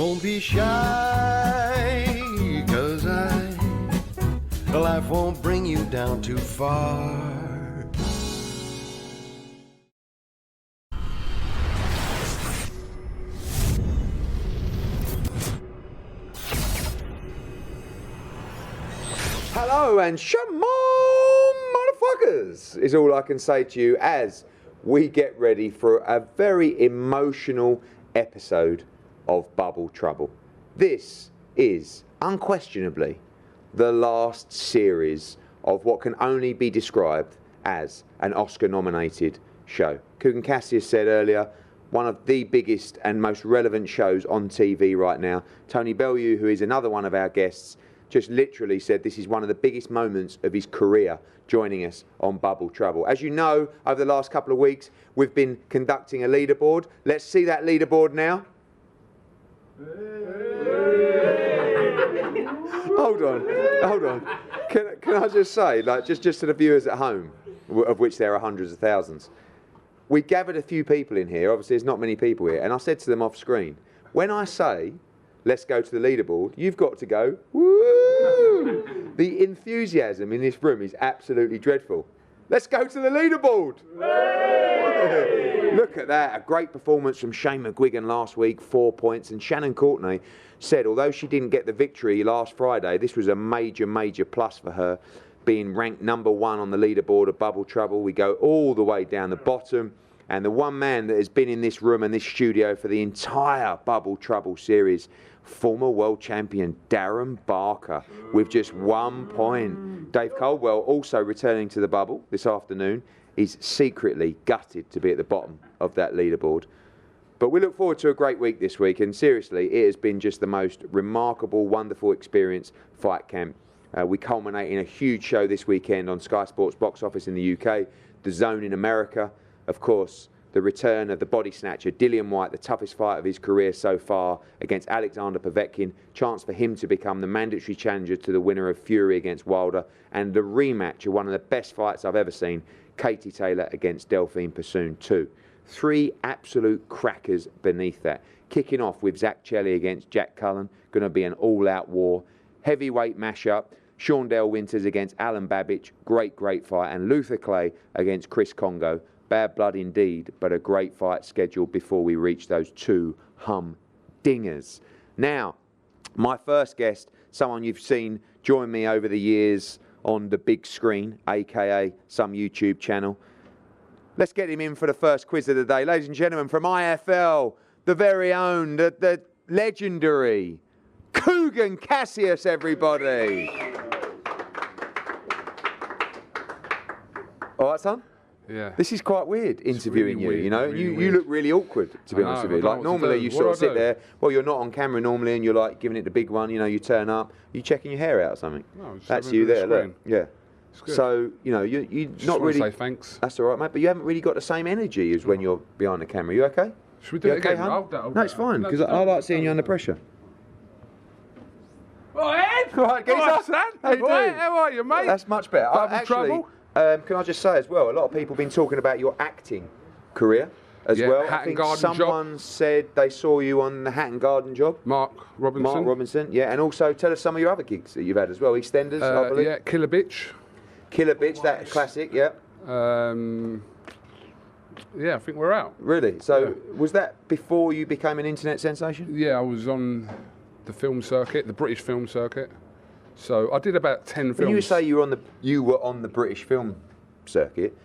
Don't be shy, 'cause life won't bring you down too far. Hello and shalom, motherfuckers, is all I can say to you as we get ready for a very emotional episode of Bubble Trouble. This is unquestionably the last series of what can only be described as an Oscar-nominated show. Coogan Cassius said earlier, one of the biggest and most relevant shows on TV right now. Tony Bellew, who is another one of our guests, just literally said this is one of the biggest moments of his career joining us on Bubble Trouble. As you know, over the last couple of weeks, we've been conducting a leaderboard. Let's see that leaderboard now. Hold on. Can I just say, like, just to the viewers at home, of which there are hundreds of thousands, we gathered a few people in here. Obviously, there's not many people here, and I said to them off screen, when I say, let's go to the leaderboard, you've got to go, woo! The enthusiasm in this room is absolutely dreadful. Let's go to the leaderboard! Look at that, a great performance from Shane McGuigan last week, 4 points, and Shannon Courtney said although she didn't get the victory last Friday, this was a major, major plus for her, being ranked #1 on the leaderboard of Bubble Trouble. We go all the way down the bottom, and the one man that has been in this room and this studio for the entire Bubble Trouble series, former world champion Darren Barker, with just 1 point. Dave Caldwell, also returning to the bubble this afternoon, is secretly gutted to be at the bottom of that leaderboard. But we look forward to a great week this week, and seriously, it has been just the most remarkable, wonderful experience, Fight Camp. We culminate in a huge show this weekend on Sky Sports box office in the UK, The Zone in America, of course, the return of the body snatcher Dillian White, the toughest fight of his career so far, against Alexander Povetkin, chance for him to become the mandatory challenger to the winner of Fury against Wilder, and the rematch of one of the best fights I've ever seen, Katie Taylor against Delphine Persoon 2. 3 absolute crackers beneath that. Kicking off with Zach Chelli against Jack Cullen, going to be an all-out war. Heavyweight mashup, Shaundell Winters against Alan Babic, great fight, and Luther Clay against Chris Congo. Bad blood indeed, but a great fight scheduled before we reach those 2 humdingers. Now, my first guest, someone you've seen join me over the years on the big screen, aka some YouTube channel. Let's get him in for the first quiz of the day. Ladies and gentlemen, from IFL, the very own, the legendary Coogan Cassius, everybody. All right, son? Yeah. This is quite weird interviewing really you, weird, you know. really you look really awkward, to be honest with you. Like normally you sort of sit there, well, you're not on camera normally and you're like giving it the big one, you know, you turn up, you checking your hair out or something. No, that's you there, look. Yeah. Good. So, you know, you not really say thanks. That's all right, mate, but you haven't really got the same energy as when you're behind the camera. You okay? Should we do it okay, again? Hun? No, it's fine, because I like seeing you under pressure. Oh, Ed! All right, Son. How you doing? How are you, mate? That's much better. Bubble Trouble? Can I just say as well, a lot of people have been talking about your acting career as well. Hat I think and Garden someone job. said they saw you on the Hat and Garden job. Mark Robinson. Yeah, and also tell us some of your other gigs that you've had as well. EastEnders, I believe. Yeah, Killer Bitch. Killer Bitch, that classic, yeah. Yeah, I think we're out. Really? So was that before you became an internet sensation? Yeah, I was on the film circuit, the British film circuit. So I did about 10 films. When you say you were on the British film circuit,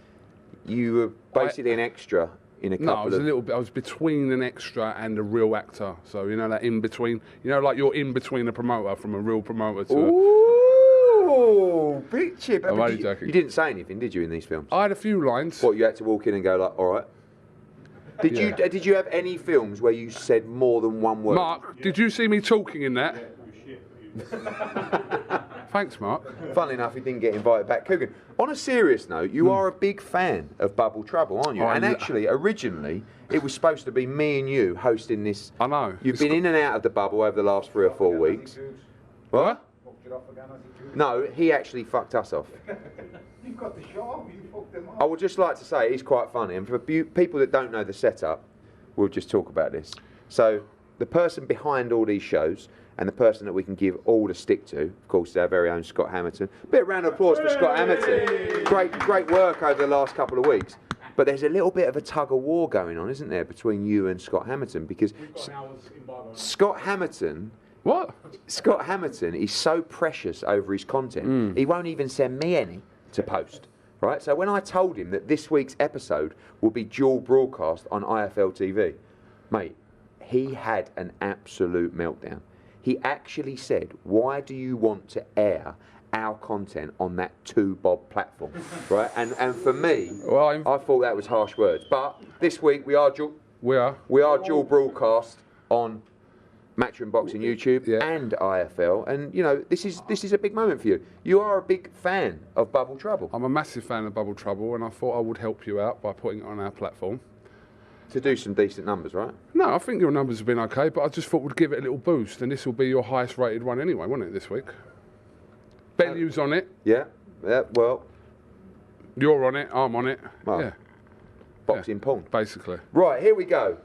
you were basically an extra in a couple No, I was a little bit. I was between an extra and a real actor. So you know that in between. You know, like you're in between a promoter from a real promoter to. Ooh, big chip. I'm only you joking. didn't say anything, did you, in these films? I had a few lines. What, you had to walk in and go like, all right? Did you have any films where you said more than one word? Mark, did you see me talking in that? Thanks, Mark. Funnily enough, he didn't get invited back. Coogan, on a serious note, you are a big fan of Bubble Trouble, aren't you? Oh, and actually, originally, it was supposed to be me and you hosting this. I know. You've been in and out of the bubble over the last 3 or 4 weeks. What? No, he actually fucked us off. You've got the shot, you fucked them off. I would just like to say it's quite funny, and for people that don't know the setup, we'll just talk about this. So, the person behind all these shows and the person that we can give all the stick to, of course, is our very own Scott Hamilton. Bit of round of applause for Scott Hamilton. Great work over the last couple of weeks. But there's a little bit of a tug of war going on, isn't there, between you and Scott Hamilton? Because Scott Hamilton... What? Scott Hamilton is so precious over his content, he won't even send me any to post. Right? So when I told him that this week's episode will be dual broadcast on IFL TV, mate, he had an absolute meltdown. He actually said, why do you want to air our content on that 2bob platform? Right? And for me, well, I thought that was harsh words. But this week we are dual broadcast on Matchroom Boxing YouTube and IFL, and you know this is a big moment for you. You are a big fan of Bubble Trouble. I'm a massive fan of Bubble Trouble, and I thought I would help you out by putting it on our platform. To do some decent numbers, right? No, I think your numbers have been okay, but I just thought we'd give it a little boost, and this will be your highest rated one anyway, won't it, this week? Bellew's on it. Yeah, well. You're on it, I'm on it. Well, yeah. Boxing porn. Basically. Right, here we go.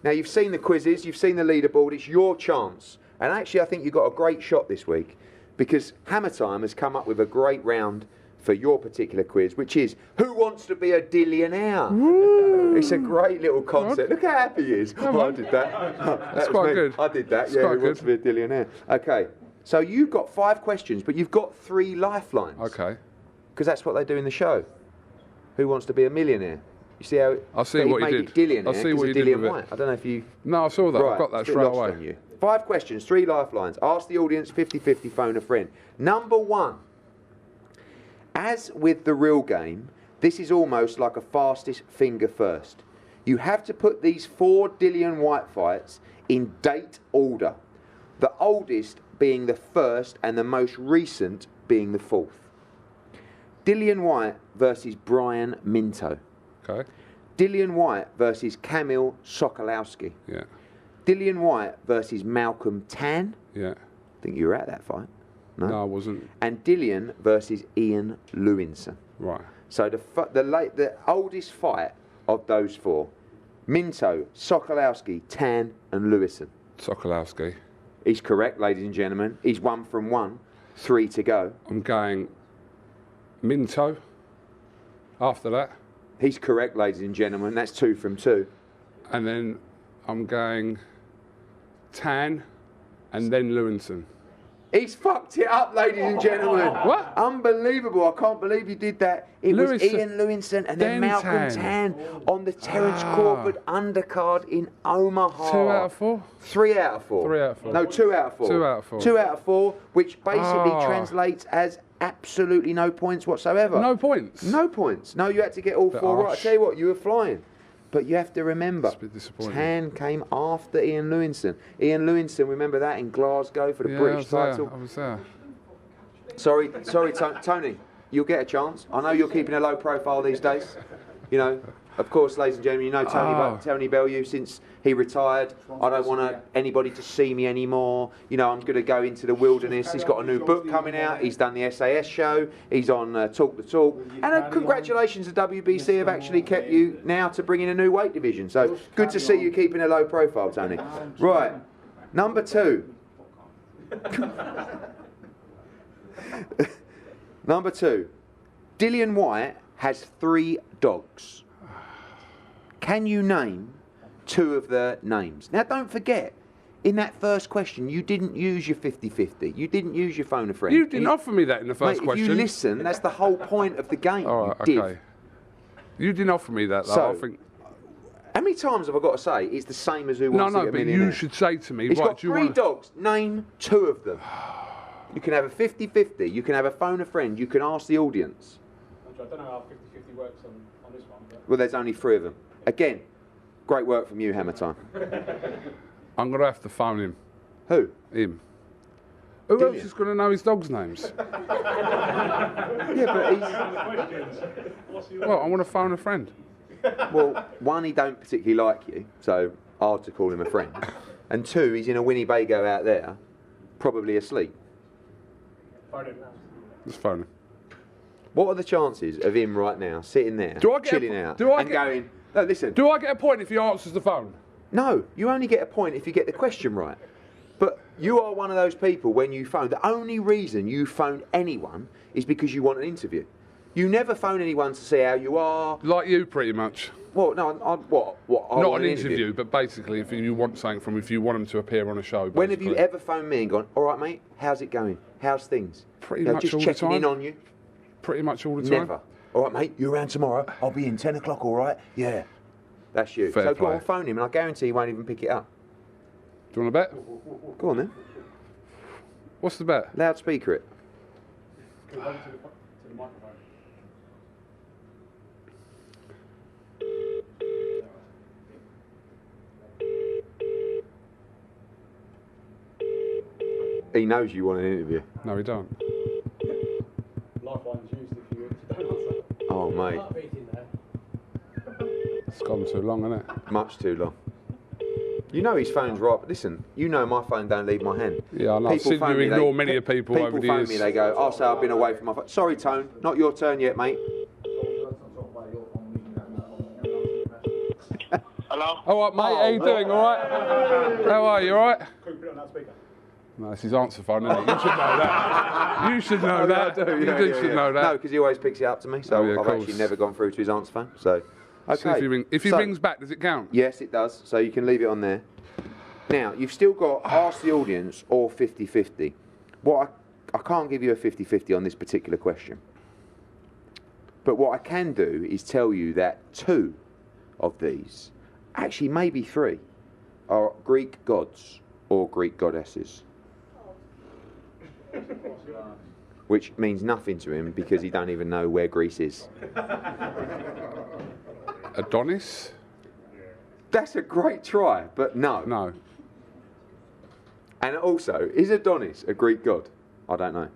Now, you've seen the quizzes, you've seen the leaderboard, it's your chance. And actually, I think you've got a great shot this week because Hammer Time has come up with a great round for your particular quiz, which is, who wants to be a Dillianaire? It's a great little concept. Look how happy he is. I did that. That's quite good. I did that, It's yeah, quite who wants to be a Dillianaire? Okay, so you've got 5 questions, but you've got 3 lifelines. Okay. Because that's what they do in the show. Who wants to be a millionaire? You see how I see what you did. Dillianaire, I see what you did Dillian with White. it. I don't know if you... No, I saw that. Right, I got that it's a bit straight lost away. on you. 5 questions, 3 lifelines. Ask the audience 50-50, phone a friend. Number 1. As with the real game, this is almost like a fastest finger first. You have to put these 4 Dillian White fights in date order. The oldest being the first and the most recent being the 4th. Dillian White versus Brian Minto. Okay. Dillian White versus Kamil Sokolowski. Yeah. Dillian White versus Malcolm Tan. Yeah. I think you were at that fight. No, I wasn't. And Dillian versus Ian Lewinson. Right. So the oldest fight of those 4, Minto, Sokolowski, Tan and Lewison. Sokolowski. He's correct, ladies and gentlemen. He's 1 from 1, 3 to go. I'm going Minto. After that. He's correct, ladies and gentlemen. That's 2 from 2. And then I'm going Tan and then Lewinson. He's fucked it up, ladies and gentlemen. What? Unbelievable. I can't believe you did that. It was Lewinson, Ian Lewinson and then Malcolm Tan on the Terence Crawford undercard in Omaha. 2 out of 4? 3 out of 4. 3 out of 4. No, 2 out of 4. 2 out of 4. 2 out of 4, which basically translates as absolutely no points whatsoever. No points? No points. No, you had to get all 4 right. I tell you what, you were flying. But you have to remember, It's a bit disappointing. Tan came after Ian Lewinson. Ian Lewinson, remember that in Glasgow for the British title? I was there. Sorry, Tony, you'll get a chance. I know you're keeping a low profile these days. You know, of course, ladies and gentlemen, you know Tony Bellew since he retired. I don't want anybody to see me anymore. You know, I'm going to go into the wilderness. He's got a new book coming out. He's done the SAS show. He's on Talk the Talk. And congratulations, the WBC have actually kept you now to bring in a new weight division. So good to see you keeping a low profile, Tony. Right, number 2. Number 2. Dillian White has 3 dogs. Can you name 2 of their names? Now, don't forget, in that first question, you didn't use your 50-50. You didn't use your phone a friend. You didn't offer me that in the first question. If you listen, that's the whole point of the game. All right, you okay. You didn't offer me that, though. So, I think. How many times have I got to say it's the same as who wants to get a but millionaire? you should say to me, He's right, got do you 3 want dogs. Name 2 of them. You can have a 50-50. You can have a phone a friend. You can ask the audience. I don't know how 50-50 works on this one. But... Well, there's only 3 of them. Again, great work from you, Hammer Time. I'm going to have to phone him. Who? Him. Who Dillian. else is going to know his dog's names? Yeah, but Well, I want to phone a friend. well, 1, he don't particularly like you, so hard to call him a friend. And 2, he's in a Winnebago out there, probably asleep. Just phone him. What are the chances of him right now sitting there, Do I get chilling a- out, do I and get- going, no, listen, Do I get a point if he answers the phone? No, you only get a point if you get the question right. But you are one of those people when you phone, the only reason you phone anyone is because you want an interview. You never phone anyone to see how you are. Like you, pretty much. Well, no, I Not want an interview, but basically, if you want something from, if you want them to appear on a show. When have you basically. ever phoned me and gone, all right, mate, how's it going? How's things? Pretty much just all the checking time. in on you? Pretty much all the time. Never. All right, mate, you around tomorrow? I'll be in 10 o'clock, all right? Yeah. That's you. Fair so play. go on, phone him, and I guarantee he won't even pick it up. Do you want to bet? Go on then. What's the bet? Loudspeaker it. Go over to the microphone. He knows you want an interview. No, we don't. Lifeline's used if you don't answer. Oh, mate. It's gone too long, hasn't it? Much too long. You know his phone's right. Listen, you know my phone don't leave my hand. Yeah, I know. I've seen you ignore many of people over the People phone years. me, they go, I'll say I've been away from my phone. Sorry, Tone, not your turn yet, mate. Hello? All right, mate. How you doing? All right? How are you? All right? Quick, put it on that speaker. No, it's his answer phone, isn't it? You should know that. You should know that. You should know that. No, because he always picks it up to me, so Oh, yeah, of I've course. actually never gone through to his answer phone. So, okay. See if he So- rings back, does it count? Yes, it does. So you can leave it on there. Now, you've still got ask the audience or 50-50. I can't give you a 50-50 on this particular question. But what I can do is tell you that 2 of these, actually maybe 3, are Greek gods or Greek goddesses. Which means nothing to him because he don't even know where Greece is. Adonis? That's a great try, but no. No. And also, is Adonis a Greek god? I don't know.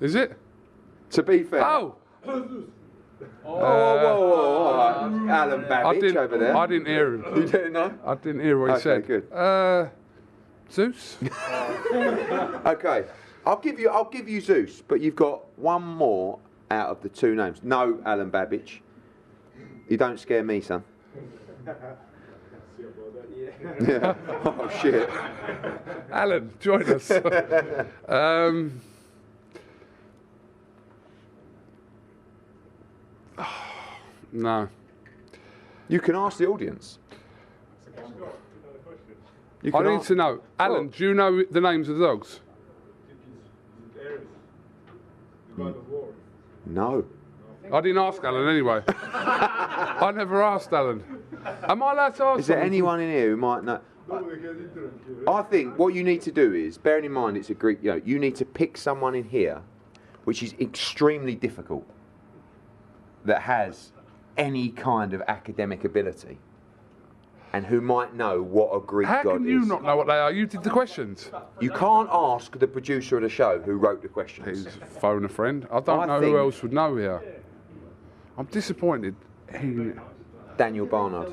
Is it? To be fair. Oh! Whoa. Alan Babbage over there. I didn't hear him. You didn't know? I didn't hear what he Okay, said. good. Zeus? Okay. I'll give you Zeus, but you've got one more out of the 2 names. No, Alan Babbage. You don't scare me, son. Yeah. Oh shit. Alan, join us. No. You can ask the audience. You I can need ask- to know. Alan, do you know the names of the dogs? No. I didn't ask Alan anyway. I never asked Alan. Am I allowed to ask Is there someone? anyone in here who might know? I think what you need to do is, bearing in mind it's a Greek, you need to pick someone in here, which is extremely difficult, that has any kind of academic ability, and who might know what a Greek How god can you is. not know what they are? You did the questions. You can't ask the producer of the show who wrote the questions. Please phone a friend. I don't I know think- who else would know here. I'm disappointed. Daniel Barnard.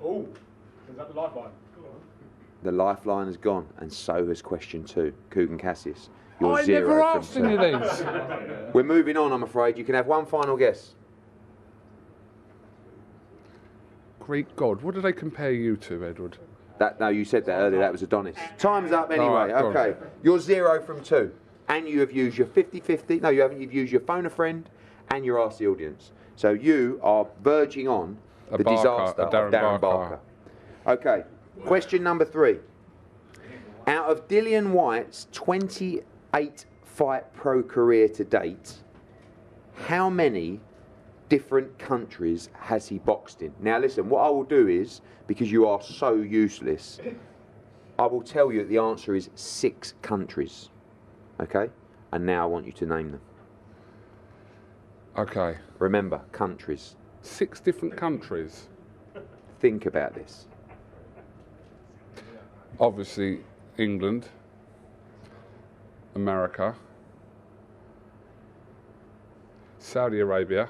Oh, is that the lifeline? The lifeline has gone, and so has question 2. Coogan Cassius. You're I 0 never from asked any 2. of these. We're moving on, I'm afraid. You can have one final guess. Greek god. What do they compare you to, Edward? No, you said that earlier. That was Adonis. Time's up anyway. All right, go on. Okay. You're 0 from 2. And you have used your 50-50. No, you haven't. You've used your phone a friend and your ask the audience. So you are verging on A the Barker, disaster a of Darren Darren Barker. Barker. Okay. Question number 3. Out of Dillian White's 28 fight pro career to date, how many different countries has he boxed in? Now listen, what I will do is, because you are so useless, I will tell you that the answer is 6 countries. Okay? And now I want you to name them. Okay. Remember, countries. 6 different countries. Think about this. Obviously, England, America, Saudi Arabia,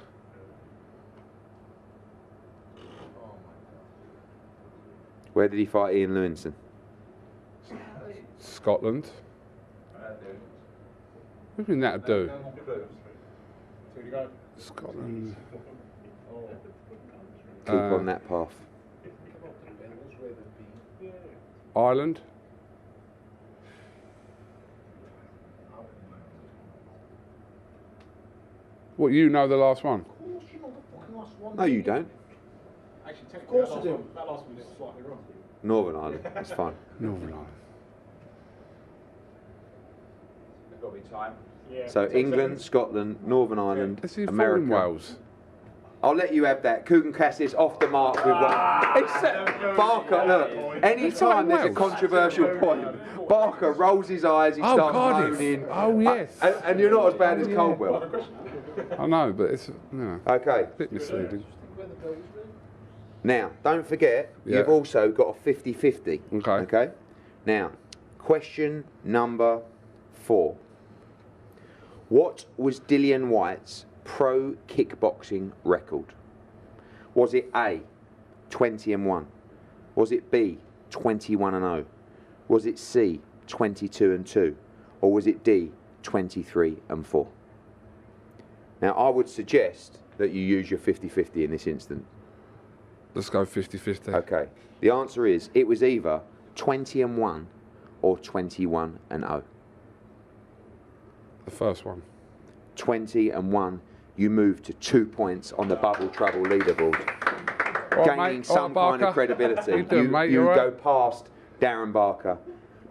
Where did he fight Ian Lewinson? Scotland. What do you mean that'd do? Two to go. Scotland. keep on that path. Ireland. What, you know the last one? No, you don't. Actually, Of course I do. That last one was slightly wrong. Northern Ireland. That's fine. Northern Ireland. There's got to be time. Yeah. So 10 England, seconds. Scotland, Northern Ireland, Is he from America. Wales? I'll let you have that. Coogan Cassius off the mark with one. Except Barker, look, any time there's a Wales. controversial point, Barker rolls his eyes, he starts Cardiff. moaning. Oh, yes. And you're not as bad as Coldwell. I know, but it's Okay. a bit misleading. Now, don't forget, Yeah. you've also got a 50-50. Okay. Okay? Now, question number 4. What was Dillian White's pro kickboxing record? Was it A, 20-1? Was it B, 21-0? Was it C, 22-2? Or was it D, 23-4? Now, I would suggest that you use your 50-50 in this instant. Let's go 50-50. Okay. The answer is it was either 20-1 or 21-0. The first one. 20-1. You move to 2 points on the Bubble Trouble leaderboard, All right, gaining mate. some All right, kind of Barker. credibility. How you doing, mate? You you all go right? past Darren Barker,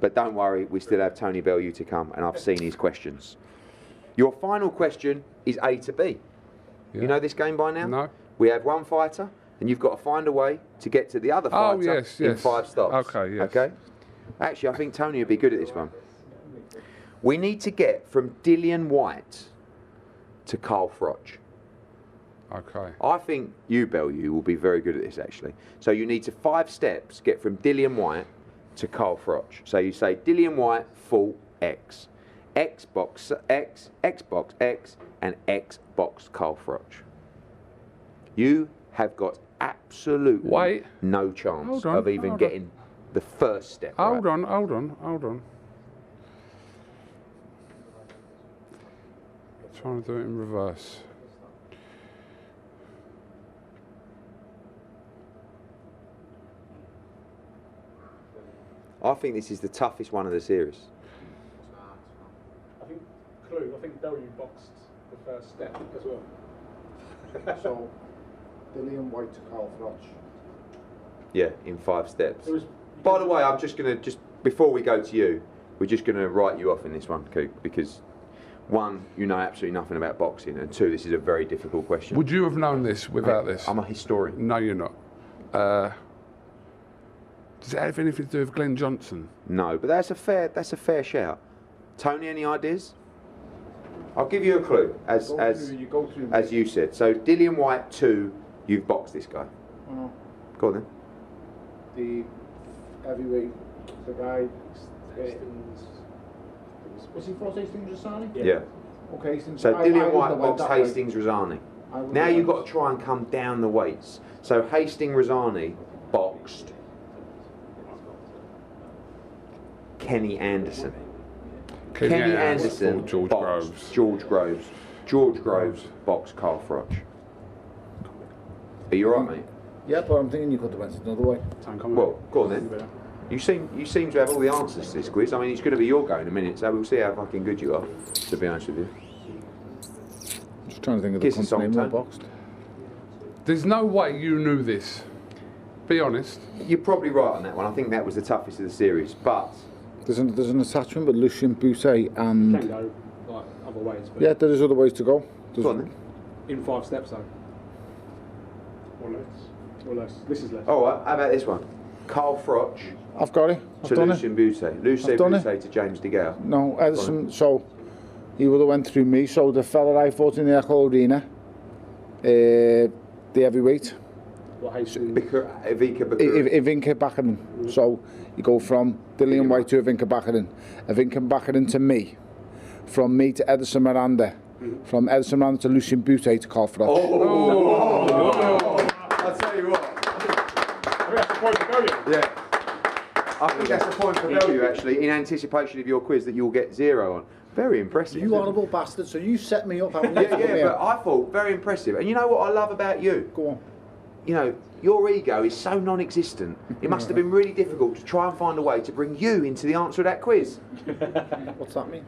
but don't worry, we still have Tony Bellew to come, and I've seen his questions. Your final question is A to B. Yeah. You know this game by now? No. We have one fighter, and you've got to find a way to get to the other Oh, fighter yes, in yes. 5 stops. Okay, yes. Okay? Actually, I think Tony would be good at this one. We need to get from Dillian White to Carl Froch. Okay. I think you, Bellew, will be very good at this, actually. So you need to 5 steps, get from Dillian White to Carl Froch. So you say Dillian White, full X. Xbox X, Xbox X, and Xbox Carl Froch. You have got absolutely no chance Hold on, of even hold on. getting the first step. Hold right. on, hold on, hold on. Trying to do it in reverse. I think this is the toughest one of the series. I think Clue. I think Bellew boxed the first step as well. So, Dillian White to Carl Froch. Yeah, in 5 steps. There was- By the way, I'm just going to, before we go to you, we're just going to write you off in this one, Coog, because 1, you know absolutely nothing about boxing, and 2, this is a very difficult question. Would you have known this without this? I'm a historian. No, you're not. Does it have anything to do with Glenn Johnson? No, but that's a fair shout. Tony, any ideas? I'll give you a clue, as you said. So Dillian White 2, you've boxed this guy. Oh, Go on then. the heavyweight, the guy. Was he fought Hastings Rosani? Yeah. Okay, Hastings. So I Dillian wouldn't White have went boxed that way. Hastings Rosani. I wouldn't Now have you've went- got to try and come down the weights. So Hastings Rosani boxed Kenny Anderson. Kenny Anderson fought George boxed Groves. George Groves. George Groves boxed Carl Froch. Are you all right, mate? Yeah, but I'm thinking you could have went another way. Time coming. Well, go on then. You seem to have all the answers to this quiz. I mean, it's going to be your go in a minute, so we'll see how fucking good you are, to be honest with you. Just trying to think of Kiss the the song, company I Tone. boxed. There's no way you knew this. Be honest. You're probably right on that one. I think that was the toughest of the series, but There's an attachment with Lucien Bousset Can and go like other ways, but yeah, there is other ways to go. go on then. in 5 steps though. Or less. Or less. This is less. All right, how about this one? Carl Froch I've got it. I've to done it. Lucien Bousset. Lucien I've done it. Bousset to James DeGale. No, Edison. So he would have went through me. So the fella I fought in the Echo Arena, the heavyweight, What Hastings? Ivica Bakura. Ivinka Bakarin. So you go from Dillian White to Ivinka Bakarin, Ivinka Bakarin to me, from me to Edison Miranda, from Edison Miranda to Lucien Bousset to Carl Froch. I'll tell you what. That's the point of Bellew. Yeah. I think that's the point for Bellew, actually, in anticipation of your quiz that you'll get 0 on. Very impressive. You horrible bastard, so you set me up. Yeah, but I thought very impressive. And you know what I love about you? Go on. you know, your ego is so non-existent. It must have been really difficult to try and find a way to bring you into the answer of that quiz. What's that mean?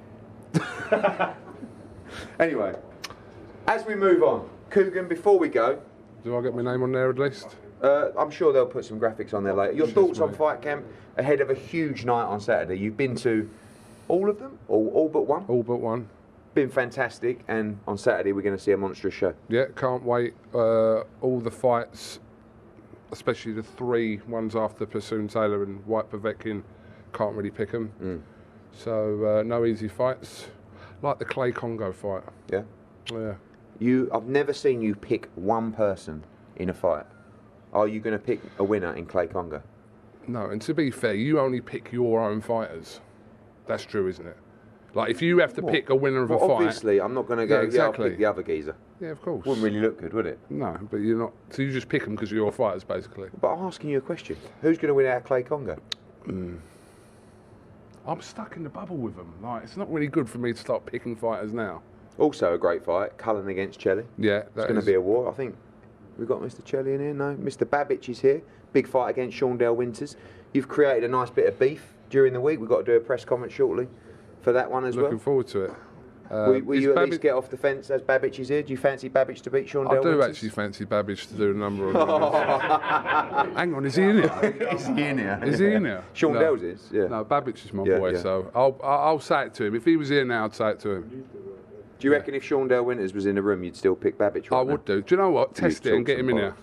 Anyway, as we move on, Coogan, before we go, Do I get my name on there at least? I'm sure they'll put some graphics on there later. Your thoughts on Fight Camp ahead of a huge night on Saturday? You've been to all of them? All but one? All but one. Been fantastic, and on Saturday we're going to see a monstrous show. Yeah, can't wait. All the fights, especially the 3 ones after Pursuit Taylor and White Povetkin, can't really pick them. So no easy fights. Like the Clay Congo fight. Yeah? Yeah. I've never seen you pick one person in a fight. Are you going to pick a winner in Clay Congo? No, and to be fair, you only pick your own fighters. That's true, isn't it? Like, if you have to pick a winner of a fight... Obviously, I'm not going to go, exactly. I'll pick the other geezer. Yeah, of course. Wouldn't really look good, would it? No, but you're not... So you just pick them because you're your fighters, basically. But I'm asking you a question. Who's going to win out of Clay Congo? I'm stuck in the bubble with them. Like, it's not really good for me to start picking fighters now. Also a great fight, Cullen against Chelly. Yeah, It's going to be a war, I think. We've got Mr. Chelly in here? No. Mr. Babic is here. Big fight against Shaundell Winters. You've created a nice bit of beef during the week. We've got to do a press conference shortly for that one as well. Looking forward to it. Will you at least get off the fence as Babic is here? Do you fancy Babic to beat Shaundell I do Winters? actually fancy Babbage to do a number of... Hang on, is he in here? Is he in here? Is he in here? Shaundell's is, yeah. No, Babbage is my Yeah, boy, yeah. so I'll say it to him. If he was here now, I'd say it to him. Do you reckon if Shaundell Winters was in the room, you'd still pick Babic? I would do. Do you know what? Test it and get him in here.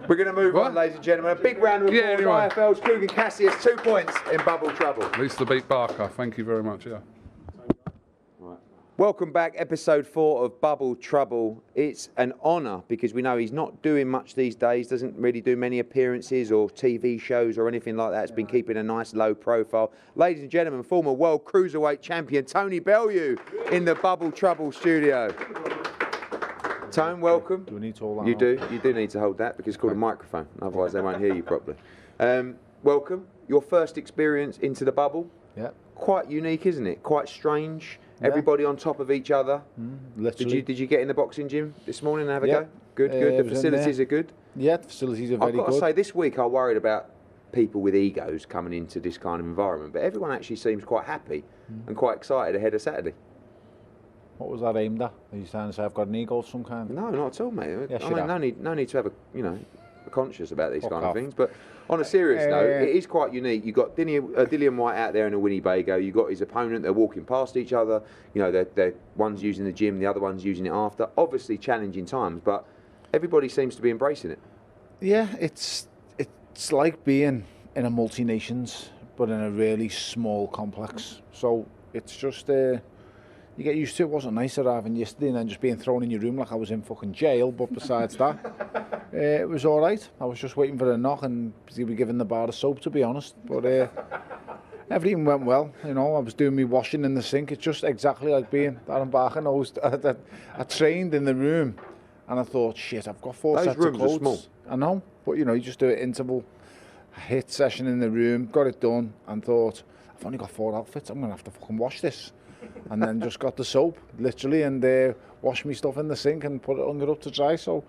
We're going to move on, What? ladies and gentlemen. A big round of applause. anyway. IFL's Coogan Cassius, 2 points in Bubble Trouble. At least to beat Barker. Thank you very much, yeah. Welcome back, episode 4 of Bubble Trouble. It's an honour because we know he's not doing much these days, doesn't really do many appearances or TV shows or anything like that. He's been keeping a nice low profile. Ladies and gentlemen, former World Cruiserweight Champion Tony Bellew in the Bubble Trouble studio. Tone, welcome. Do we need to hold that? You do need to hold that because it's called a microphone, otherwise they won't hear you properly. Welcome. Your first experience into the bubble. Yeah. Quite unique, isn't it? Quite strange. Yeah. Everybody on top of each other. Literally. Did you get in the boxing gym this morning and have a Yeah. go? Good. It The was in facilities there. are good. Yeah, the facilities are I've very got to good. say, this week I worried about people with egos coming into this kind of environment, but everyone actually seems quite happy and quite excited ahead of Saturday. What was that aimed at? Are you trying to say I've got an ego of some kind? No, not at all, mate. Yes, I you mean, have. no need to have a conscious about these Fuck kind off. of things. But on a serious note, it is quite unique. You've got Dillian White out there in a Winnebago. You've got his opponent. They're walking past each other. You know, they're one's using the gym, the other one's using it after. Obviously challenging times, but everybody seems to be embracing it. Yeah, it's like being in a multi-nations, but in a really small complex. So it's just you get used to it. It wasn't nice arriving yesterday and then just being thrown in your room like I was in fucking jail. But besides that, it was all right. I was just waiting for a knock and to be given the bar of soap, to be honest. But everything went well. You know, I was doing me washing in the sink. It's just exactly like being Darren Barker. I trained in the room and I thought, shit, I've got 4 Those sets of rooms are clothes. small. I know, but you know, you just do it interval, hit session in the room, got it done, and thought, I've only got 4 outfits, I'm gonna have to fucking wash this. And then just got the soap, literally, and washed me stuff in the sink and put it hung it up to dry. So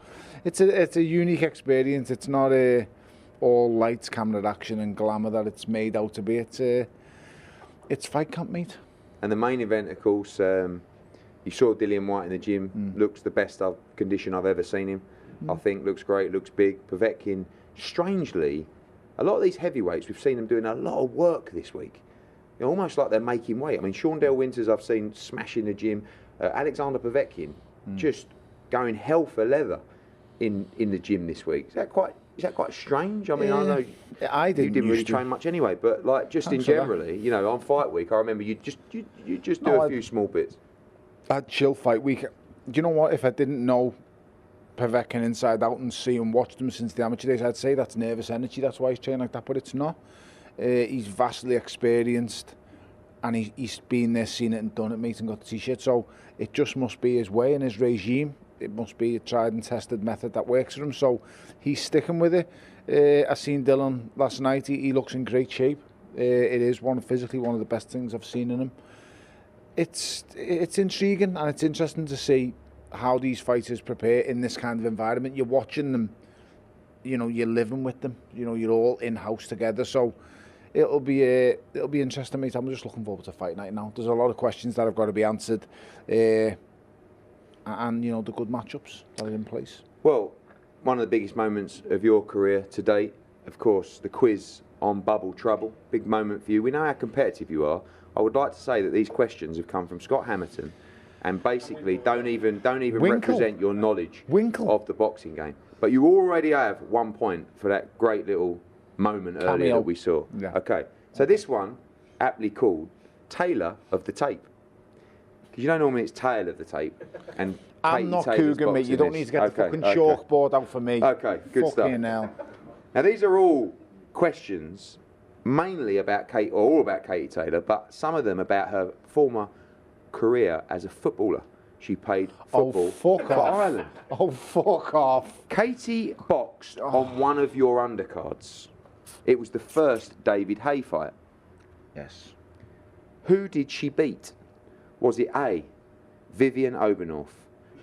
it's a unique experience. It's not all lights, camera action and glamour that it's made out to be. It's fight camp, mate. And the main event, of course, you saw Dillian White in the gym. Looks the best condition I've ever seen him. I think looks great, looks big. Povetkin, strangely, a lot of these heavyweights, we've seen them doing a lot of work this week. You know, almost like they're making weight. I mean, Shaundell Winters I've seen smashing the gym. Alexander Povetkin just going hell for leather in the gym this week. Is that quite strange? I mean, I know you didn't really train much anyway, but like just in generally, you know, on fight week, I remember you just do a few small bits. That chill fight week. Do you know what? If I didn't know Povetkin inside out and see and watched him since the amateur days, I'd say that's nervous energy. That's why he's training like that, but it's not. He's vastly experienced and he's been there, seen it and done it, mate, and got the t-shirt. So it just must be his way and his regime. It must be a tried and tested method that works for him. So he's sticking with it. I seen Dylan last night. He looks in great shape. It is physically one of the best things I've seen in him. It's intriguing and it's interesting to see how these fighters prepare in this kind of environment. You're watching them, you know, you're living with them, you know, you're all in-house together. So it'll be interesting, mate. I'm just looking forward to fight night now. There's a lot of questions that have got to be answered, and, you know, the good matchups that are in place. Well, one of the biggest moments of your career to date, of course, the quiz on Bubble Trouble. Big moment for you. We know how competitive you are. I would like to say that these questions have come from Scott Hamilton, and basically don't even represent your knowledge of the boxing game. But you already have 1 point for that great little moment earlier that we saw. Yeah. Okay, so this one, aptly called Tailor of the Tape. Because you know normally it's Tail of the Tape. And I'm not Coogan, mate. You don't need to get the fucking chalkboard out for me. Okay, good stuff. Fucking hell. Now these are all questions mainly about Kate, or all about Katie Taylor, but some of them about her former career as a footballer. She played football for Ireland. Oh, fuck off. Katie boxed on one of your undercards. It was the first David Hay fight. Yes. Who did she beat? Was it A, Vivian Obernorth?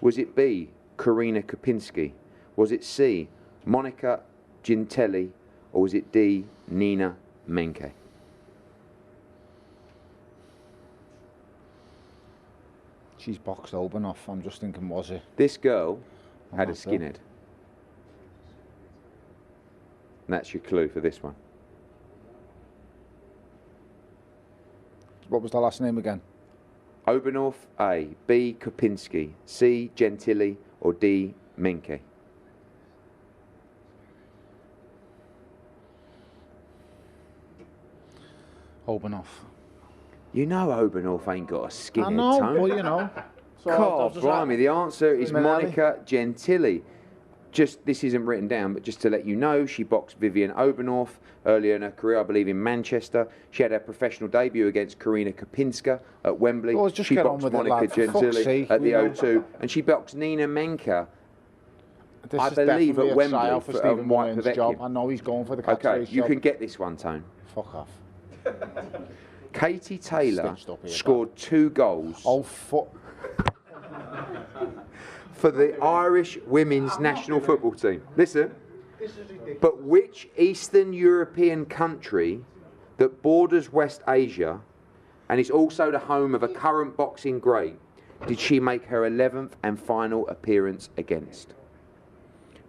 Was it B, Karina Kopinski? Was it C, Monica Gintelli? Or was it D, Nina Menke? She's boxed Obernoff. I'm just thinking, was it? This girl had a not sure. skinhead. And that's your clue for this one. What was the last name again? Obernorth, A, B, Kopinski, C, Gentili, or D, Menke? Obernoff. You know Obernorth ain't got a skinhead, I know, Tone. well, you know. So God, blimey, the answer is Monica Gentili. Just, this isn't written down, but just to let you know, she boxed Vivian Obernorth earlier in her career, I believe in Manchester. She had her professional debut against Karina Kopinska at Wembley. Well, just she get boxed on with it, Monica lad, for fuck's Gentili sake, at the you know. O2. And she boxed Nina Menke, This I is believe, definitely at a Wembley psyop for for Stephen White Mullen's job. Povetkin. I know he's going for the Okay, catchphrase you job. can get this one, Tone. Fuck off. Katie Taylor Stitched up here, scored 2 goals Oh, fuck. for the Irish women's national football team. Listen, but which Eastern European country that borders West Asia and is also the home of a current boxing great did she make her 11th and final appearance against?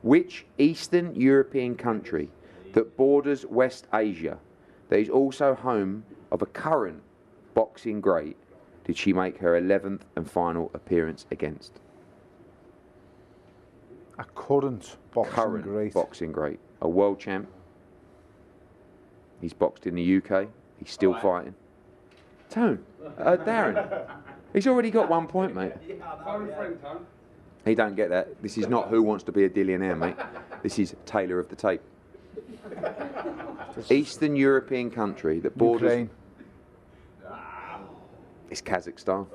Which Eastern European country that borders West Asia that is also home of a current boxing great did she make her 11th and final appearance against? A current boxing great. A world champ. He's boxed in the UK. He's still fighting. Tone, Darren, he's already got 1 point, mate. He don't get that. This is not Who Wants to Be a Dillianaire, mate. This is Tailor of the Tape. Eastern European country that borders... Ukraine. It's Kazakhstan.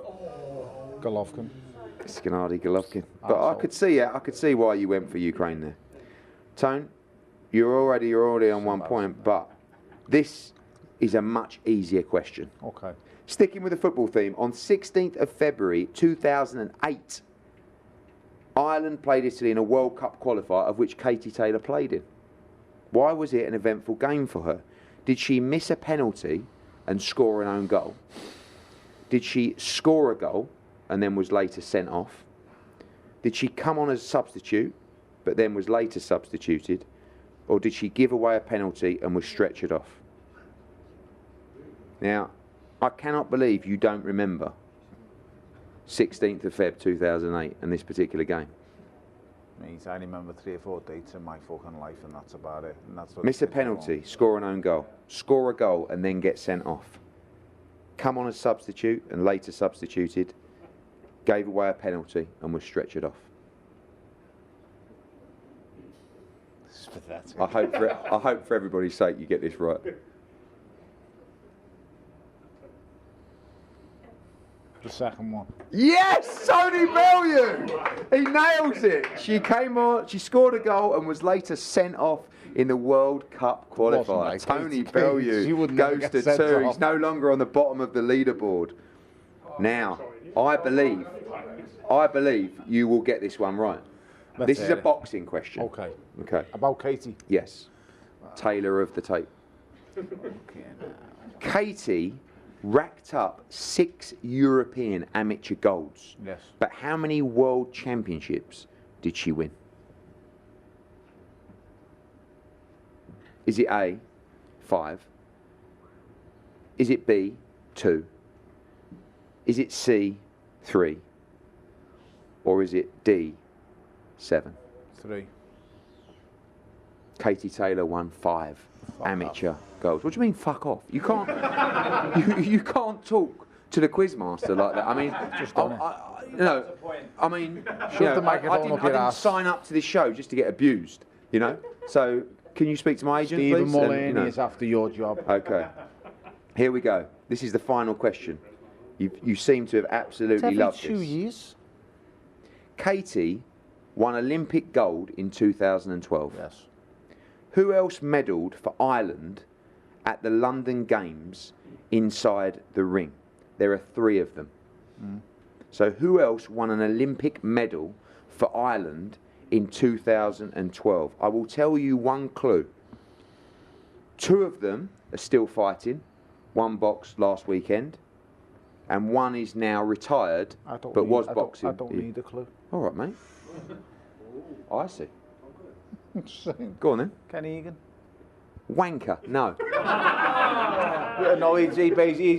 Golovkin. It's Gennady Golovkin. But I could see why you went for Ukraine there. Tone, you're already on 1 point, but this is a much easier question. Okay. Sticking with the football theme, on 16th of February 2008, Ireland played Italy in a World Cup qualifier of which Katie Taylor played in. Why was it an eventful game for her? Did she miss a penalty and score an own goal? Did she score a goal and then was later sent off? Did she come on as a substitute but then was later substituted? Or did she give away a penalty and was stretchered off? Now, I cannot believe you don't remember 16th of Feb 2008 and this particular game. Mate, I remember 3 or 4 dates in my fucking life, and that's about it. And that's what Miss a penalty, score an own goal. Score a goal and then get sent off. Come on as substitute and later substituted. Gave away a penalty and was stretchered off. This is pathetic. I hope for everybody's sake you get this right. The second one. Yes, Tony Bellew! He nails it. She came on, she scored a goal and was later sent off in the World Cup qualifier. Like Tony She Bellew would never goes get to sent 2. off. He's no longer on the bottom of the leaderboard. Now, I believe I believe you will get this one right. This is hear a it. boxing question. Okay. Okay. About Katie. Yes. Taylor of the tape. Okay. Katie racked up 6 European amateur golds. Yes. But how many world championships did she win? Is it A, 5? Is it B, 2? Is it C, 3? Or is it D, 7? 3. Katie Taylor won 5 amateur golds. What do you mean, fuck off? You can't. you can't talk to the quizmaster like that. I mean, I mean, the microphone up I your didn't ass. sign up to this show just to get abused. You know. So can you speak to my agent, Stephen please? Mullaney is after your job. Okay. Here we go. This is the final question. You seem to have absolutely Every loved 2 this. years. Katie won Olympic gold in 2012. Yes. Who else medalled for Ireland at the London Games inside the ring? There are 3 of them. So who else won an Olympic medal for Ireland in 2012? I will tell you one clue. 2 of them are still fighting. One boxed last weekend. And one is now retired, but was boxing. I don't need a clue. All right, mate. I see. Go on then. Kenny Egan. Wanker. No. Yeah, no, he's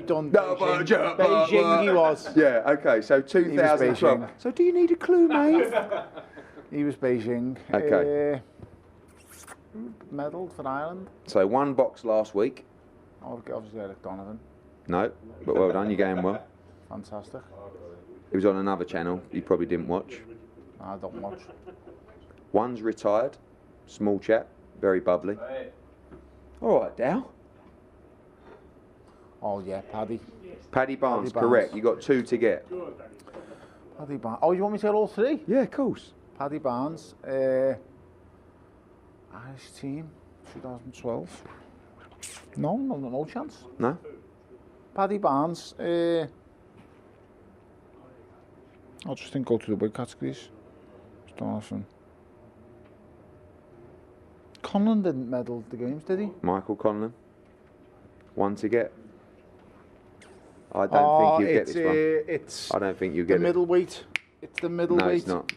done No, Beijing. Beijing he was. Yeah, okay, so 2012. Beijing. So do you need a clue, mate? He was Beijing. Okay. Medalled for Ireland. So one box last week. Obviously Eric Donovan. No, but well done, you're going well. Fantastic. It was on another channel you probably didn't watch. I don't watch. One's retired, small chap, very bubbly. All right, Dow. Oh yeah, Paddy. Paddy Barnes, Barnes. correct. You got 2 to get. Paddy Barnes. Oh, you want me to get all 3? Yeah, of course. Paddy Barnes. Irish team, 2012. No chance. No? Paddy Barnes. I'll just think go to the big categories. Jonathan. Conlon didn't medal the games, did he? Michael Conlon. 1 to get. I don't think you get this one. It's I don't think you the get it. middleweight. It's the middleweight. No, it's not.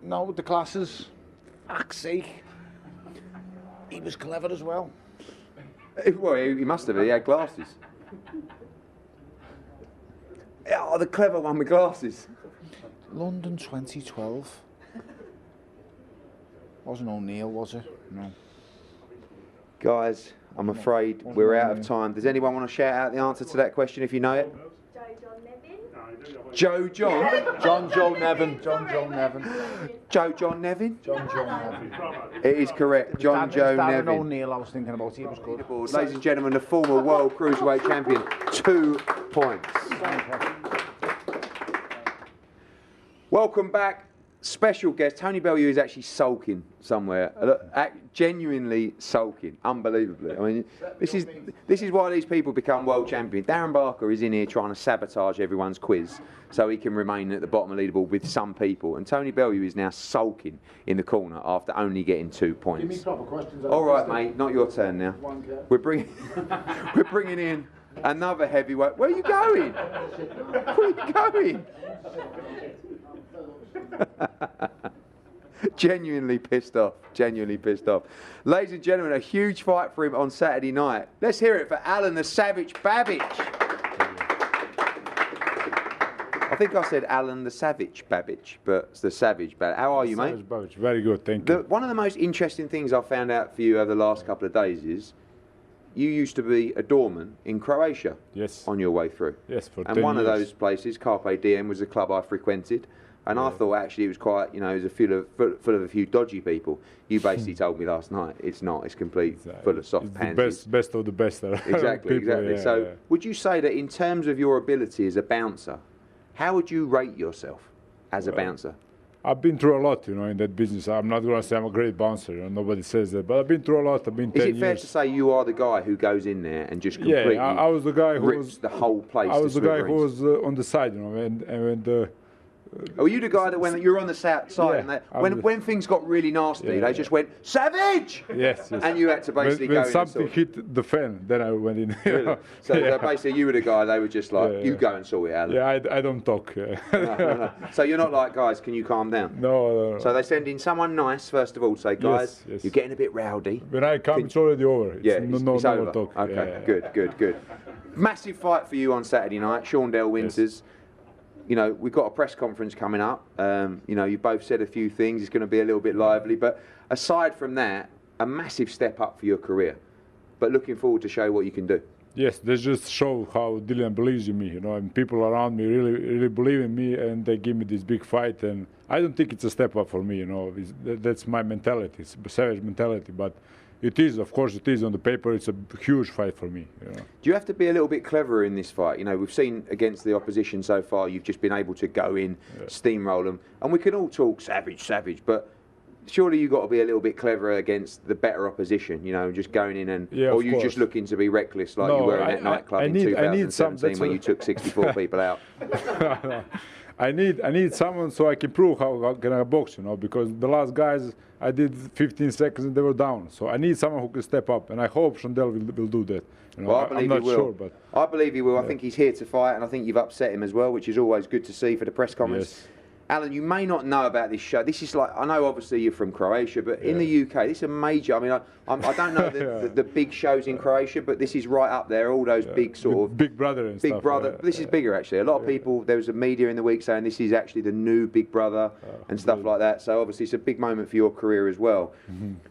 No, the classes. Fuck's sake. He was clever as well. Well, he must have. He had glasses. Oh, the clever one with glasses. London 2012. Wasn't O'Neill, was it? No. Guys, I'm afraid we're out of time. Does anyone want to shout out the answer to that question if you know it? Joe John Nevin. John Joe Nevin. Joe John Nevin? John Joe Nevin. It is correct. John Joe Darren Nevin. O'Neill, I was thinking about. He was good. Leaderboard. Ladies and gentlemen, the former world cruiserweight champion, 2 points. Welcome back. Special guest. Tony Bellew is actually sulking somewhere. Genuinely sulking. Unbelievably. I mean, this is why these people become world champions. Darren Barker is in here trying to sabotage everyone's quiz so he can remain at the bottom of the leaderboard with some people. And Tony Bellew is now sulking in the corner after only getting 2 points. Give me proper questions. All right, mate. Not your turn now. We're bringing in another heavyweight. Where are you going? Where are you going? Genuinely pissed off. Genuinely pissed off. Ladies and gentlemen, a huge fight for him on Saturday night. Let's hear it for Alan the Savage Babic. I think I said Alan the Savage Babic, but it's the Savage Babic. How are you, mate? Savage Babic, very good, thank you. One of the most interesting things I've found out for you over the last couple of days is you used to be a doorman in Croatia. Yes. On your way through. Yes, for 10 And one of years. those places, Carpe Diem, was a club I frequented. And I thought actually it was quite, it was full of a few dodgy people. You basically told me last night it's not. It's complete full of soft It's pansies. the best of the best. Exactly, people, exactly. yeah, So yeah. would you say that in terms of your ability as a bouncer, how would you rate yourself as a bouncer? I've been through a lot, in that business. I'm not going to say I'm a great bouncer. Nobody says that, but I've been through a lot. I've been 10 Is years. it fair to say you are the guy who goes in there and just completely I was the guy who rips was the whole place I to was the guy who smithereens? was on the side, and when Are you the guy that when you're on the side and when things got really nasty, they just went savage? Yes, yes. And you had to basically when go in something and hit the fan, then I went in. Really? So basically, you were the guy. They were just like, you go and sort it out. Yeah, I don't talk. No. So you're not like, guys, can you calm down? No. So they send in someone nice first of all to say, guys, Yes. you're getting a bit rowdy. When I come, it's already over. It's It's no over. talk. Okay, Yeah. good. Massive fight for you on Saturday night, Shaundell Winters. You know, we've got a press conference coming up. You know, you both said a few things. It's going to be a little bit lively. But aside from that, a massive step up for your career. But looking forward to show what you can do. Yes, they just show how Dillian believes in me, you know, and people around me really believe in me, and they give me this big fight. And I don't think it's a step up for me, you know. That's my mentality. It's a savage mentality, but it is, of course, it is on the paper. It's a huge fight for me. You know. Do you have to be a little bit cleverer in this fight? You know, we've seen against the opposition so far, you've just been able to go in, steamroll them, and we can all talk savage, but surely you've got to be a little bit cleverer against the better opposition, you know, just going in and, or you just looking to be reckless like you were in that nightclub in 2017 when you took 64 people out. I need someone so I can prove how can I box, you know, because the last guys I did 15 seconds and they were down. So I need someone who can step up, and I hope Shaundell will do that. You know, Well, I believe I'm not he will. sure, but I believe he will. I think he's here to fight, and I think you've upset him as well, which is always good to see for the press conference. Yes. Alan, you may not know about this show. This is like, I know obviously you're from Croatia, but in the UK, this is a major, I mean, I don't know the big shows in Croatia, but this is right up there, all those big sort of... Big Brother and Big stuff. Brother. This is bigger, actually. A lot of people, there was a media in the week saying this is actually the new Big Brother and stuff like that. So obviously it's a big moment for your career as well.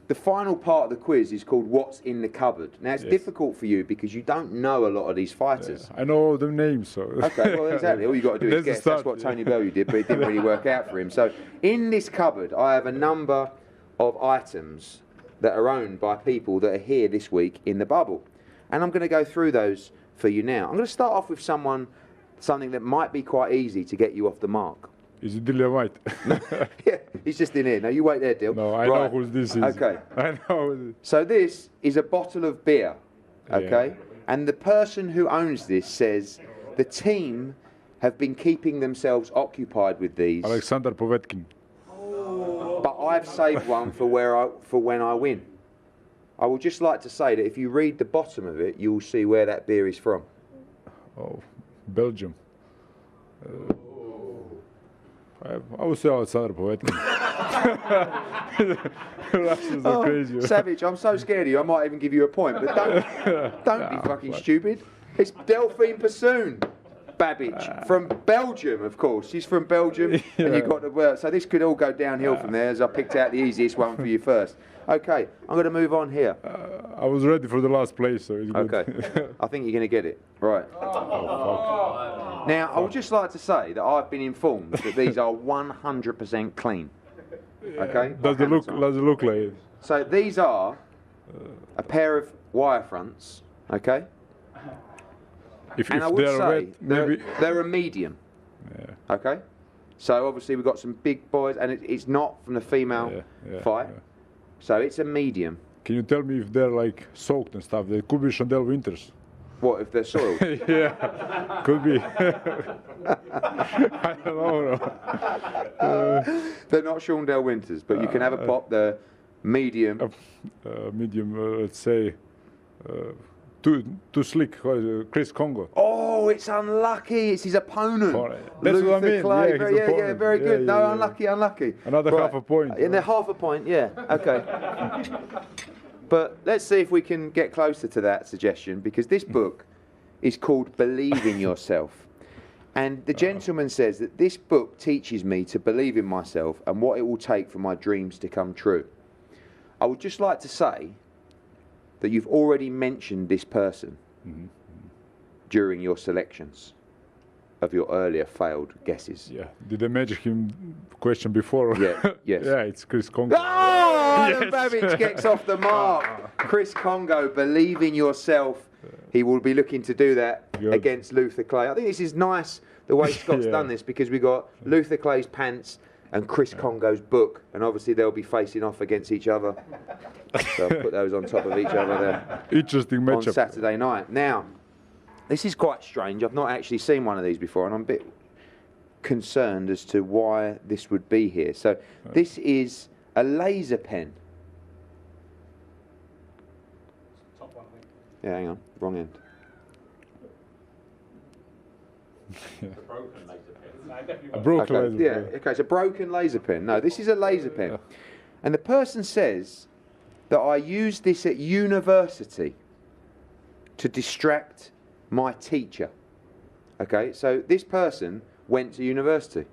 The final part of the quiz is called What's in the Cupboard. Now, it's difficult for you because you don't know a lot of these fighters. I know all the names, so... Okay, well, exactly. All you got to do is guess. That's what Tony Bellew did, but it didn't really work out for him. So in this cupboard, I have a number of items that are owned by people that are here this week in the bubble. And I'm going to go through those for you now. I'm going to start off with something that might be quite easy to get you off the mark. Is it Dillian White? Yeah, he's just in here. Now, you wait there, Dill. No, I know who this is. Okay. I know. So this is a bottle of beer, okay? And the person who owns this says the team have been keeping themselves occupied with these. Alexander Povetkin. But I've saved one for when I win. I would just like to say that if you read the bottom of it, you'll see where that beer is from. Oh, Belgium. I would say Alexander Povetkin. Russians are crazy. Savage, I'm so scared of you, I might even give you a point, but don't be fucking stupid. It's Delphine Passoon. Babic from Belgium, of course. She's from Belgium, and you've got to work. So this could all go downhill from there, as I picked out the easiest one for you first. Okay, I'm going to move on here. I was ready for the last place, so it's good. Okay, I think you're going to get it. Right. Now, I would just like to say that I've been informed that these are 100% clean. Okay? Does it look like it? So these are a pair of wire fronts, okay? If And I would they're say wet, maybe... they're a medium, okay? So obviously we've got some big boys, and it's not from the female fight, so it's a medium. Can you tell me if they're like soaked and stuff? They could be Shaundell Winters. What, if they're soiled? Yeah, could be. I don't know. They're not Shaundell Winters, but you can have a pop. They're medium. Medium, let's say, too slick. Chris Congo. Oh, it's unlucky. It's his opponent. That's Luther what I mean. Clay. Yeah, his opponent. Very good. Yeah, No, yeah. unlucky. Another half a point. In the half a point, yeah. Okay. But let's see if we can get closer to that suggestion, because this book is called Believe in Yourself. And the gentleman says that this book teaches me to believe in myself and what it will take for my dreams to come true. I would just like to say that you've already mentioned this person during your selections of your earlier failed guesses. Yeah. Did I mention him question before? Yeah, yes. Yeah, it's Chris Congo. Oh, Adam Babic gets off the mark. Chris Congo, believe in yourself. He will be looking to do that against Luther Clay. I think this is nice, the way Scott's done this, because we've got Luther Clay's pants and Chris Congo's book, and obviously they'll be facing off against each other. So I'll put those on top of each other there. Interesting matchup. On Saturday night. Now, this is quite strange. I've not actually seen one of these before, and I'm a bit... concerned as to why this would be here. So this is a laser pen. Top one, I think. Yeah, hang on, wrong end. The broken laser pen. No, definitely A not. broken Okay, laser yeah, pen. okay, it's a broken laser pen. No, this is a laser pen. And the person says that I used this at university to distract my teacher. Okay, so this person went to university.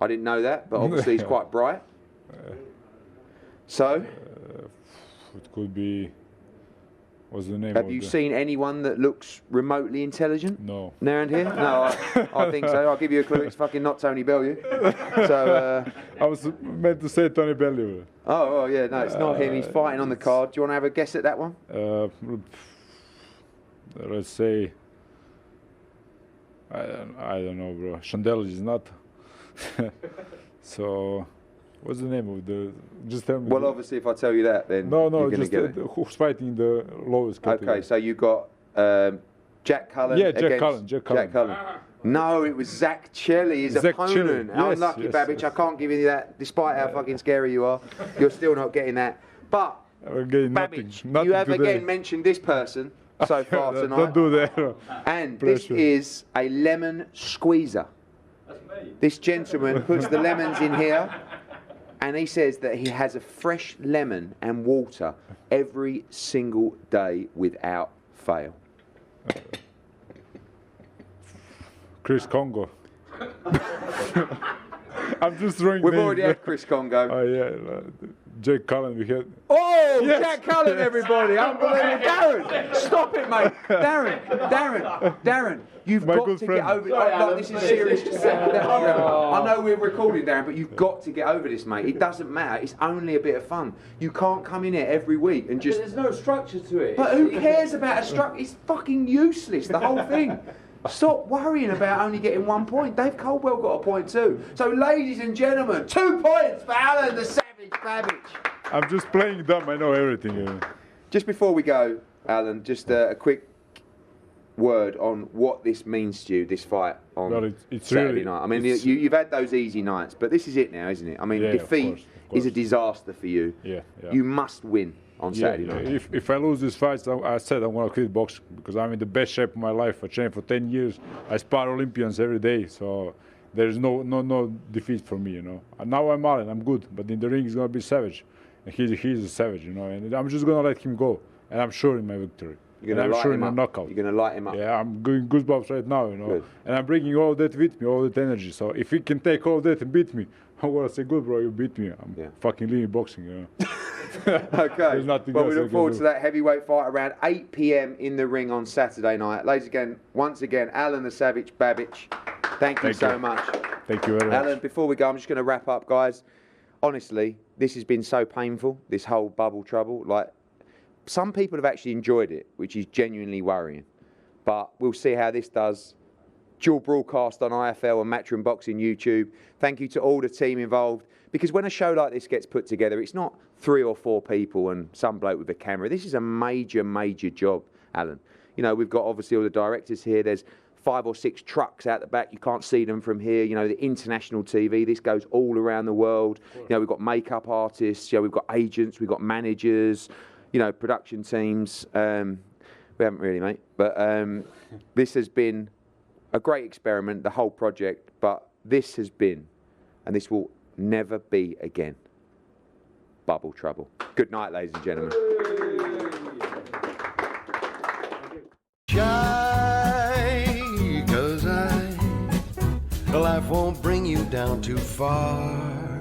I didn't know that, but obviously he's quite bright. So, It could be. What's the name? have of you the... seen anyone that looks remotely intelligent? No. Around here? No, I think so. I'll give you a clue. It's fucking not Tony Bellew. So, I was meant to say Tony Bellew. oh, yeah, no, it's not him. He's fighting on the card. Do you want to have a guess at that one? Let's say. I don't know, bro. Chandelier is not. So, what's the name of the? Just tell me. Well, obviously, if I tell you that, then No, you're no, going to just get it. who's fighting the lowest category? Okay, so you got Jack Cullen. Yeah, Jack against Cullen, Jack Cullen. No, it was Zach Chelly, his Zach opponent. Chelly, yes, Unlucky, yes, Babic. I yes. can't give you that, despite how fucking scary you are. You're still not getting that. But, Again, Babic, nothing you have today. again mentioned this person so far tonight. Don't do that. And Pressure. this is a lemon squeezer. That's me. This gentleman puts the lemons in here, and he says that he has a fresh lemon and water every single day without fail. Chris Congo. I'm just throwing We've names. already had Chris Congo. Oh yeah, Jake Cullen. We had. Oh, Yes. Jack Cullen, everybody. Unbelievable. Darren, stop it, mate. Darren, you've My got good to friend. get over no, this is serious. I know we're recording, Darren, but you've got to get over this, mate. It doesn't matter. It's only a bit of fun. You can't come in here every week and just... There's no structure to it. But who cares about a structure? It's fucking useless, the whole thing. Stop worrying about only getting 1 point. Dave Coldwell got a point too. So, ladies and gentlemen, 2 points for Alan the Savage Babic. I'm just playing dumb. I know everything. Just before we go, Alan, just a quick word on what this means to you, this fight on Well, it's Saturday really- night. I mean, it's- you've had those easy nights, but this is it now, isn't it? I mean, Yeah, of defeat course, of is a course. disaster for you. Yeah. You must win on Saturday Yeah. night. If I lose this fight, I said I'm gonna quit boxing because I'm in the best shape of my life. I trained for 10 years. I spar Olympians every day, so there's no defeat for me, you know. And now I'm Alan, I'm good, but in the ring he's gonna be savage, and he's a savage, you know. And I'm just gonna let him go, and I'm sure in my victory. You're And going I'm to light sure him in a up. knockout. You're going to light him up. Yeah, I'm going goosebumps right now, you know. Good. And I'm bringing all that with me, all that energy. So if he can take all that and beat me, I'm gonna say, good, bro, you beat me. I'm fucking leaving boxing, you know. Okay. There's nothing Well, else we I look can forward do. to that heavyweight fight around 8 p.m. in the ring on Saturday night. Ladies again, once again, Alan the Savage Babic. Thank you Thank so you. much. Thank you very much. Alan, before we go, I'm just going to wrap up, guys. Honestly, this has been so painful, this whole bubble trouble. Like, some people have actually enjoyed it, which is genuinely worrying. But we'll see how this does. Dual broadcast on IFL and Matchroom Boxing YouTube. Thank you to all the team involved. Because when a show like this gets put together, it's not 3 or 4 people and some bloke with a camera. This is a major, major job, Alan. You know, we've got obviously all the directors here. There's 5 or 6 trucks out the back. You can't see them from here. You know, the international TV. This goes all around the world. You know, we've got makeup artists. You know, we've got agents. We've got managers. You know, production teams. We haven't really, mate. But this has been a great experiment, the whole project. But this has been, and this will never be again, bubble trouble. Good night, ladies and gentlemen. Shy, 'cause life won't bring you down too far.